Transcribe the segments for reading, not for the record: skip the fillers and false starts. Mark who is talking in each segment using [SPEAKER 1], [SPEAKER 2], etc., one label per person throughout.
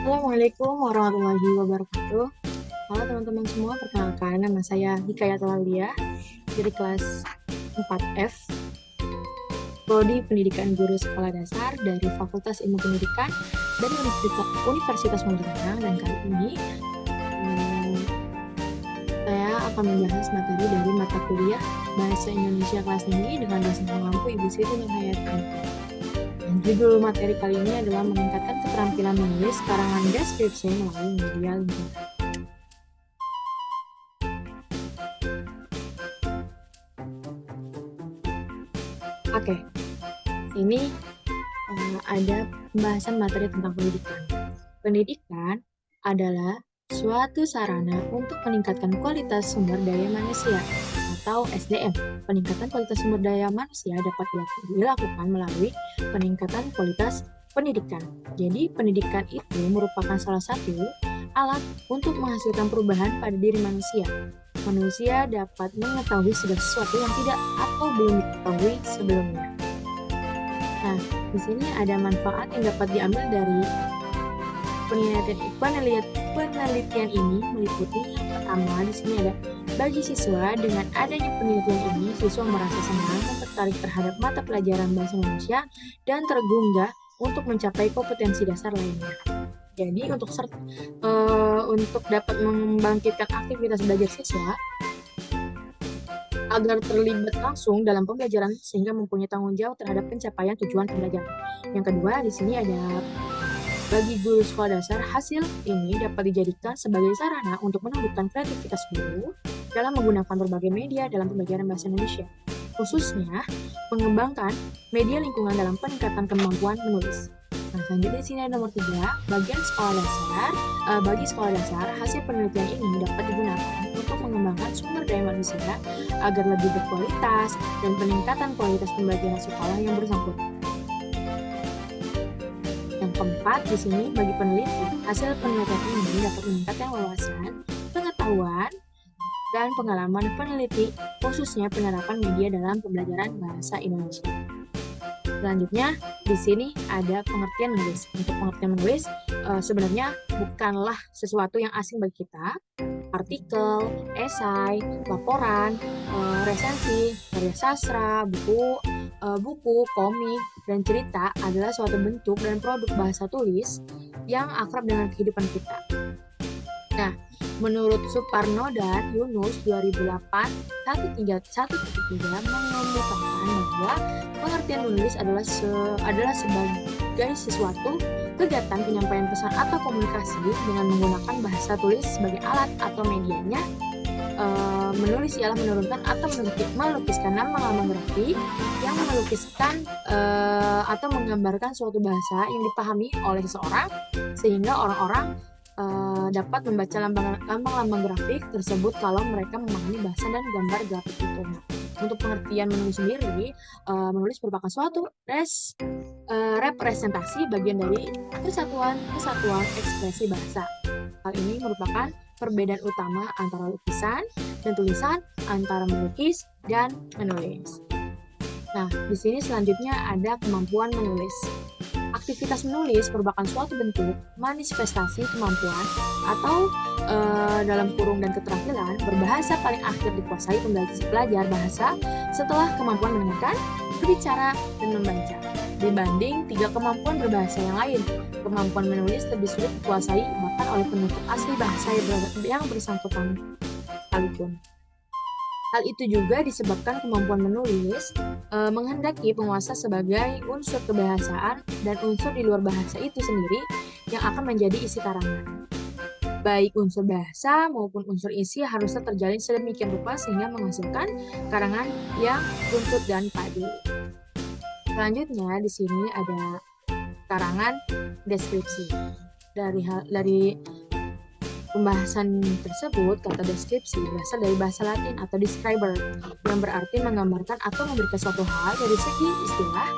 [SPEAKER 1] Assalamualaikum warahmatullahi wabarakatuh. Halo teman-teman semua, perkenalkan nama saya Hikayat Aulia dari kelas 4F Prodi Pendidikan Guru Sekolah Dasar dari Fakultas Ilmu Pendidikan dari Universitas Pontianak. Dan kali ini saya akan membahas materi dari mata kuliah Bahasa Indonesia kelas tinggi dengan dosen pengampu Ibu Siti Nurhayati. Judul materi kali ini adalah meningkatkan keterampilan menulis karangan deskripsi melalui media lingkungan. Oke, ini ada pembahasan materi tentang pendidikan. Pendidikan adalah suatu sarana untuk meningkatkan kualitas sumber daya manusia atau SDM. Peningkatan kualitas sumber daya manusia dapat dilakukan melalui peningkatan kualitas pendidikan. Jadi, pendidikan itu merupakan salah satu alat untuk menghasilkan perubahan pada diri manusia. Manusia dapat mengetahui segala sesuatu yang tidak atau belum diketahui sebelumnya. Nah, di sini ada manfaat yang dapat diambil dari penelitian ini meliputi yang pertama. Di sini ada bagi siswa, dengan adanya penelitian ini, siswa merasa senang dan tertarik terhadap mata pelajaran bahasa Indonesia dan tergugah untuk mencapai kompetensi dasar lainnya. Jadi untuk dapat membangkitkan aktivitas belajar siswa agar terlibat langsung dalam pembelajaran sehingga mempunyai tanggung jawab terhadap pencapaian tujuan pembelajaran. Yang kedua, di sini ada bagi guru sekolah dasar, hasil ini dapat dijadikan sebagai sarana untuk menumbuhkan kreativitas guru dalam menggunakan berbagai media dalam pembelajaran bahasa Indonesia, khususnya mengembangkan media lingkungan dalam peningkatan kemampuan menulis. Nah, selanjutnya di sini ada nomor 3, bagi sekolah dasar, hasil penelitian ini dapat digunakan untuk mengembangkan sumber daya manusia agar lebih berkualitas dan peningkatan kualitas pembelajaran sekolah yang bersangkutan. Yang keempat, di sini bagi peneliti, hasil penelitian ini dapat meningkatkan wawasan, pengetahuan, dan pengalaman peneliti, khususnya penerapan media dalam pembelajaran bahasa Indonesia. Selanjutnya, di sini ada pengertian menulis. Untuk pengertian menulis, sebenarnya bukanlah sesuatu yang asing bagi kita. Artikel, esai, laporan, resensi, karya sastra, buku, komik, dan cerita adalah suatu bentuk dan produk bahasa tulis yang akrab dengan kehidupan kita. Nah, menurut Suparno dan Yunus 2008 1.3 mengemukakan bahwa pengertian menulis adalah sebagai sesuatu kegiatan penyampaian pesan atau komunikasi dengan menggunakan bahasa tulis sebagai alat atau medianya. Menulis ialah menurunkan atau melukiskan nama-nama grafik yang melukiskan atau menggambarkan suatu bahasa yang dipahami oleh seseorang sehingga orang-orang dapat membaca lambang-lambang grafik tersebut kalau mereka memahami bahasa dan gambar grafik itu. Untuk pengertian menulis sendiri, menulis merupakan suatu representasi bagian dari kesatuan ekspresi bahasa. Hal ini merupakan perbedaan utama antara lukisan dan tulisan, antara melukis dan menulis. Nah, di sini selanjutnya ada kemampuan menulis. Aktivitas menulis merupakan suatu bentuk manifestasi kemampuan atau dalam kurung dan keterampilan berbahasa paling akhir dikuasai pelajar bahasa setelah kemampuan mendengarkan, berbicara, dan membaca. Dibanding 3 kemampuan berbahasa yang lain, kemampuan menulis lebih sulit dikuasai bahkan oleh penutur asli bahasa yang bersangkutan sekalipun. Hal itu juga disebabkan kemampuan menulis menghendaki penguasa sebagai unsur kebahasaan dan unsur di luar bahasa itu sendiri yang akan menjadi isi karangan. Baik unsur bahasa maupun unsur isi harusnya terjalin sedemikian rupa sehingga menghasilkan karangan yang runtut dan padu. Selanjutnya di sini ada karangan deskripsi. Dari pembahasan tersebut, kata deskripsi berasal dari bahasa Latin atau describer yang berarti menggambarkan atau memberikan suatu hal. Dari segi istilah,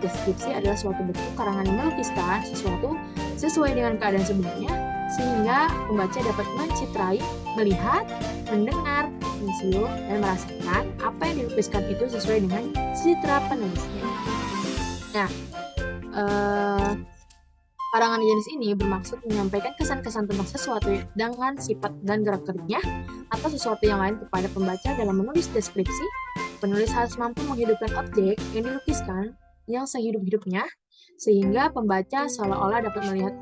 [SPEAKER 1] deskripsi adalah suatu bentuk karangan yang melukiskan sesuatu sesuai dengan keadaan sebelumnya sehingga pembaca dapat mencitrai, melihat, mendengar, mencium, dan merasakan apa yang dilukiskan itu sesuai dengan citra penulisnya. Nah, Karangan jenis ini bermaksud menyampaikan kesan-kesan tentang sesuatu dengan sifat dan gerak-geriknya atau sesuatu yang lain kepada pembaca. Dalam menulis deskripsi, penulis harus mampu menghidupkan objek yang dilukiskan yang sehidup-hidupnya, sehingga pembaca seolah-olah dapat melihat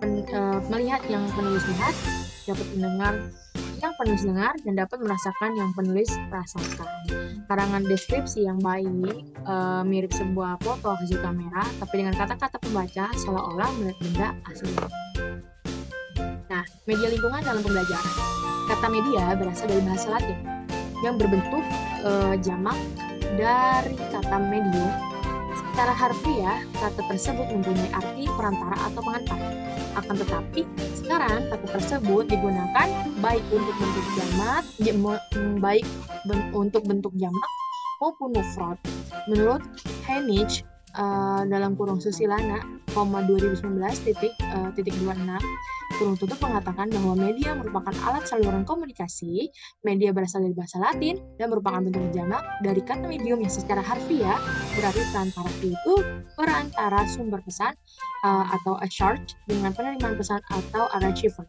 [SPEAKER 1] yang penulis lihat, dapat mendengar yang penulis dengar, dan dapat merasakan yang penulis rasakan. Karangan deskripsi yang baik mirip sebuah foto hasil kamera, tapi dengan kata-kata pembaca seolah-olah melihat benda asli. Nah, media lingkungan dalam pembelajaran. Kata media berasal dari bahasa Latin yang berbentuk jamak dari kata medium. Secara harfiah, kata tersebut mempunyai arti perantara atau pengantar. Akan tetapi, sekarang kata tersebut digunakan baik untuk bentuk jamak maupun mufrad. Menurut Heinrich dalam kurung Susilana, 2019.26 kurung tutup mengatakan bahwa media merupakan alat saluran komunikasi. Media berasal dari bahasa Latin dan merupakan bentuk jamak dari kata medium yang secara harfiah berarti perantara, yaitu perantara sumber pesan atau a charge dengan penerimaan pesan atau a receiver.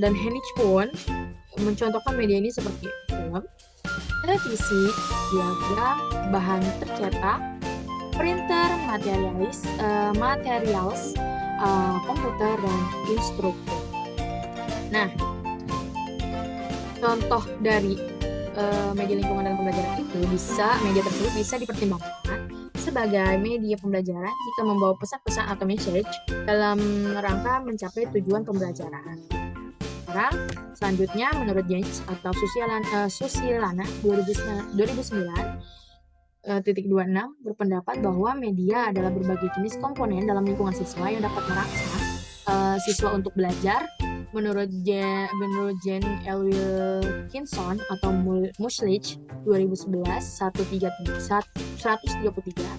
[SPEAKER 1] Dan Heinrich pun mencontohkan media ini seperti film, televisi, diagram, bahan tercetak, printer, materials, komputer, dan instruktur. Nah, contoh dari media lingkungan dalam pembelajaran itu media tersebut bisa dipertimbangkan sebagai media pembelajaran jika membawa pesan-pesan atau message dalam rangka mencapai tujuan pembelajaran. Selanjutnya, menurut James atau Susilana 2009.26 berpendapat bahwa media adalah berbagai jenis komponen dalam lingkungan siswa yang dapat merangsang siswa untuk belajar. Menurut Jane L. Wilkinson atau Muschlich 2011.133,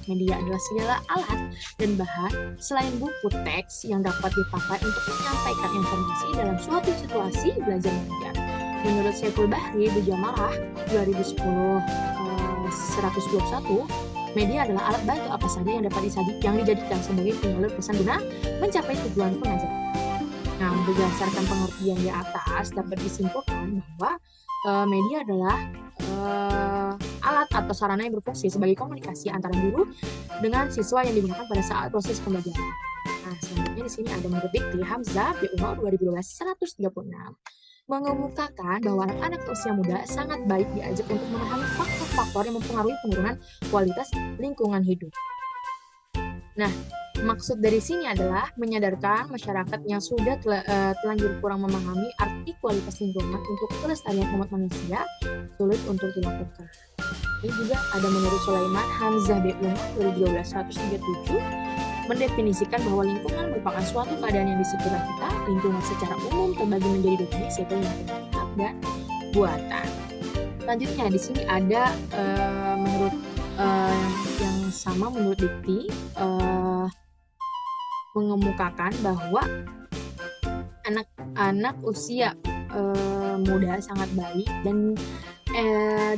[SPEAKER 1] media adalah segala alat dan bahan selain buku teks yang dapat dipakai untuk menyampaikan informasi dalam suatu situasi belajar mengajar. Menurut Saiful Bahri Bujamarah 2010.121, media adalah alat bantu apa saja yang dapat dijadikan sebagai penyalur pesan guna mencapai tujuan pengajaran. Nah, berdasarkan pengertian di atas dapat disimpulkan bahwa media adalah alat atau sarana yang berfungsi sebagai komunikasi antara guru dengan siswa yang digunakan pada saat proses pembelajaran. Nah, selanjutnya di sini ada menurut Dikti Hamzah B. Umar 2012.136 mengemukakan bahwa anak-anak usia muda sangat baik diajak untuk memahami faktor-faktor yang mempengaruhi penurunan kualitas lingkungan hidup. Nah, maksud dari sini adalah menyadarkan masyarakat yang sudah telanjur kurang memahami arti kualitas lingkungan untuk kelestarian umat manusia sulit untuk dilakukan. Ini juga ada menurut Sulaiman Hamzah B. Umar 2012.137 mendefinisikan bahwa lingkungan merupakan suatu keadaan yang di sekitar kita. Lingkungan secara umum terbagi menjadi dua jenis, yaitu lingkungan tetap dan buatan. Selanjutnya di sini ada menurut yang sama menurut Dikti mengemukakan bahwa anak-anak usia muda sangat baik dan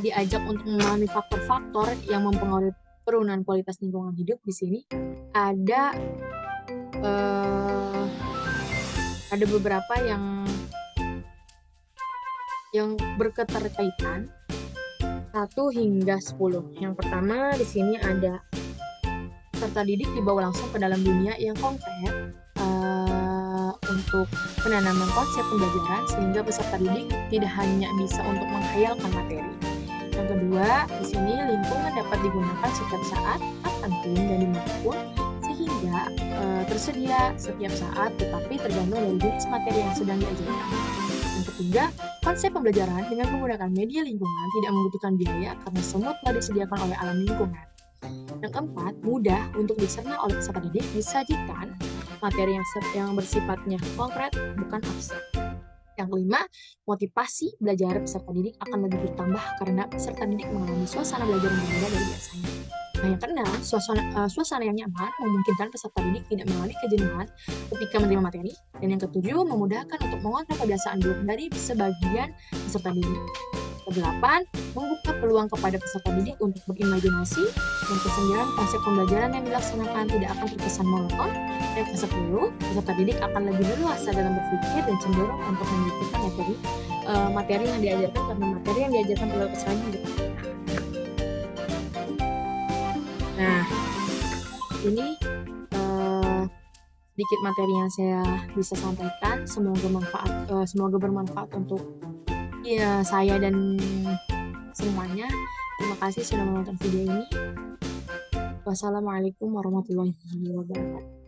[SPEAKER 1] diajak untuk memahami faktor-faktor yang mempengaruhi penurunan kualitas lingkungan hidup. Di sini ada beberapa yang berketerkaitan 1 hingga 10. Yang pertama di sini ada peserta didik dibawa langsung ke dalam dunia yang konkret untuk penanaman konsep pembelajaran sehingga peserta didik tidak hanya bisa untuk menghayalkan materi. Yang kedua, di sini lingkungan dapat digunakan setiap saat, kapanpun dan dimanapun sehingga tersedia setiap saat, tetapi tergantung dari jenis materi yang sedang diajarkan. Yang ketiga, konsep pembelajaran dengan menggunakan media lingkungan tidak membutuhkan biaya karena semua telah disediakan oleh alam lingkungan. Yang keempat, mudah untuk dicerna oleh peserta didik, disajikan materi yang bersifatnya konkret, bukan abstrak. Yang kelima, motivasi belajar peserta didik akan lebih bertambah karena peserta didik mengalami suasana belajar yang berbeda dari biasanya. Nah, yang keenam, suasana yang nyaman memungkinkan peserta didik tidak mengalami kejenuhan ketika menerima materi. Dan yang ketujuh, memudahkan untuk mengontrol kebiasaan buruk dari sebagian peserta didik. Kedelapan, membuka peluang kepada peserta didik untuk berimajinasi. Yang kesembilan, konsep pembelajaran yang dilaksanakan tidak akan terkesan monoton. Yang kesepuluh, peserta didik akan lebih leluasa dalam berpikir dan cenderung untuk memikirkan materi yang diajarkan karena materi yang diajarkan oleh peserta didik. Nah, ini sedikit materi yang saya bisa sampaikan. Semoga bermanfaat untuk saya dan semuanya. Terima kasih sudah menonton video ini. Wassalamualaikum warahmatullahi wabarakatuh.